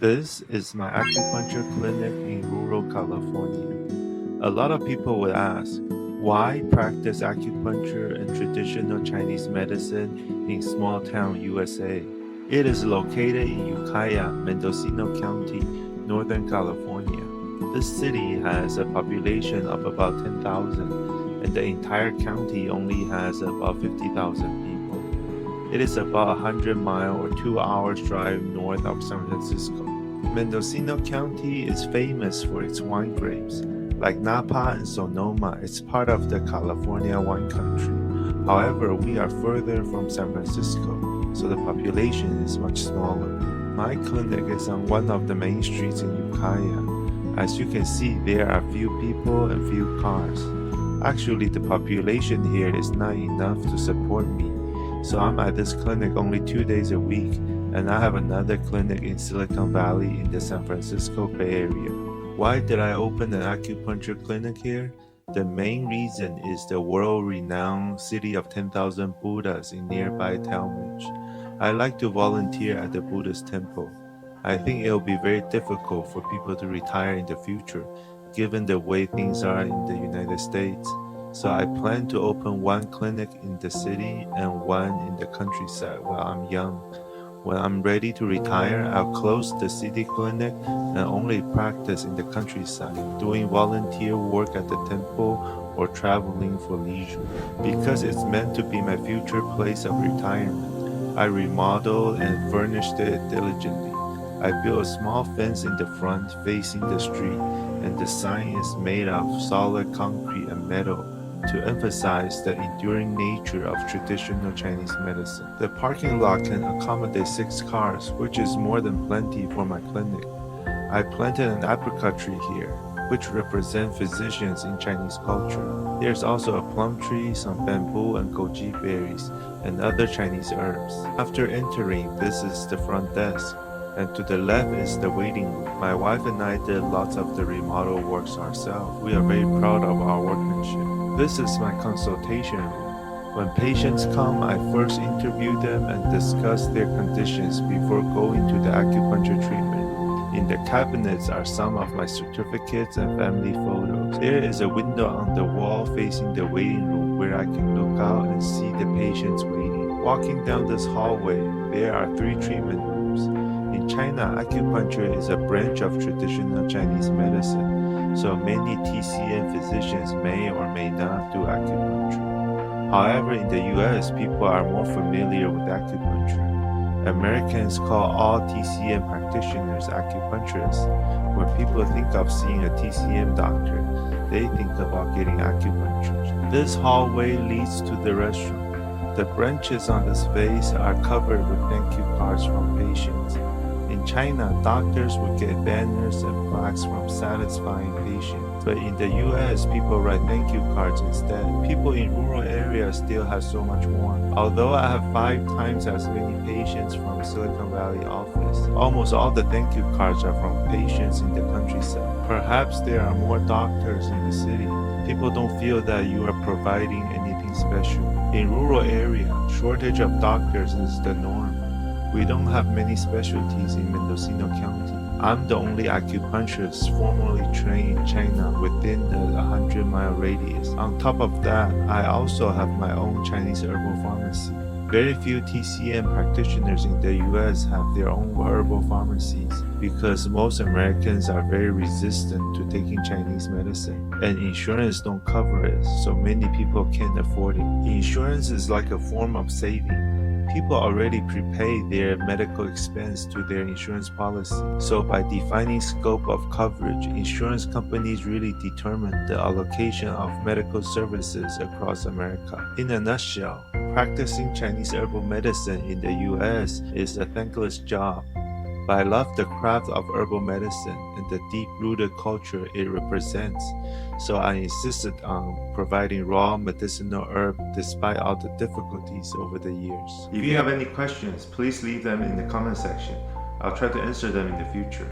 This is my acupuncture clinic in rural California. A lot of people would ask, why practice acupuncture and traditional Chinese medicine in Smalltown, USA? It is located in Ukiah, Mendocino County, Northern California. This city has a population of about 10,000, and the entire county only has about 50,000 people. It is about a 100-mile or 2 hours drive north of San Francisco. Mendocino County is famous for its wine grapes. Like Napa and Sonoma, it's part of the California wine country. However, we are further from San Francisco, so the population is much smaller. My clinic is on one of the main streets in Ukiah. As you can see, there are few people and few cars. Actually, the population here is not enough to support me. So I'm at this clinic only 2 days a week, and I have another clinic in Silicon Valley in the San Francisco Bay Area. Why did I open an acupuncture clinic here? The main reason is the world-renowned City of 10,000 Buddhas in nearby Talmadge. I like to volunteer at the Buddhist temple. I think it will be very difficult for people to retire in the future, given the way things are in the United States. So I plan to open one clinic in the city and one in the countryside while I'm young. When I'm ready to retire, I'll close the city clinic and only practice in the countryside, doing volunteer work at the temple or traveling for leisure. Because it's meant to be my future place of retirement, I remodeled and furnished it diligently. I built a small fence in the front facing the street, and the sign is made of solid concrete and metal to emphasize the enduring nature of traditional Chinese medicine. The parking lot can accommodate 6 cars, which is more than plenty for my clinic. I planted an apricot tree here, which represents physicians in Chinese culture. There's also a plum tree, some bamboo and goji berries, and other Chinese herbs. After entering, this is the front desk, and to the left is the waiting room. My wife and I did lots of the remodel works ourselves. We are very proud of our workmanship. This is my consultation room. When patients come, I first interview them and discuss their conditions before going to the acupuncture treatment. In the cabinets are some of my certificates and family photos. There is a window on the wall facing the waiting room where I can look out and see the patients waiting. Walking down this hallway, there are 3 treatment rooms. In China, acupuncture is a branch of traditional Chinese medicine. So many TCM physicians may or may not do acupuncture. However, in the US, people are more familiar with acupuncture. Americans call all TCM practitioners acupuncturists. When people think of seeing a TCM doctor, they think about getting acupuncture. This hallway leads to the restroom. The branches on this vase are covered with thank you cards from patients. In China, doctors would get banners and plaques from satisfying patients. But in the US, people write thank you cards instead. People in rural areas still have so much more. Although I have 5 times as many patients from Silicon Valley office, almost all the thank you cards are from patients in the countryside. Perhaps there are more doctors in the city. People don't feel that you are providing anything special. In rural area, shortage of doctors is the norm. We don't have many specialties in Mendocino County. I'm the only acupuncturist formally trained in China within the 100-mile radius. On top of that, I also have my own Chinese herbal pharmacy. Very few TCM practitioners in the US have their own herbal pharmacies because most Americans are very resistant to taking Chinese medicine, and insurance don't cover it, so many people can't afford it. Insurance is like a form of saving. People already prepay their medical expense to their insurance policy. So by defining scope of coverage, insurance companies really determine the allocation of medical services across America. In a nutshell, practicing Chinese herbal medicine in the US is a thankless job. But I love the craft of herbal medicine and the deep-rooted culture it represents, so I insisted on providing raw medicinal herb despite all the difficulties over the years. If you have any questions, please leave them in the comment section. I'll try to answer them in the future.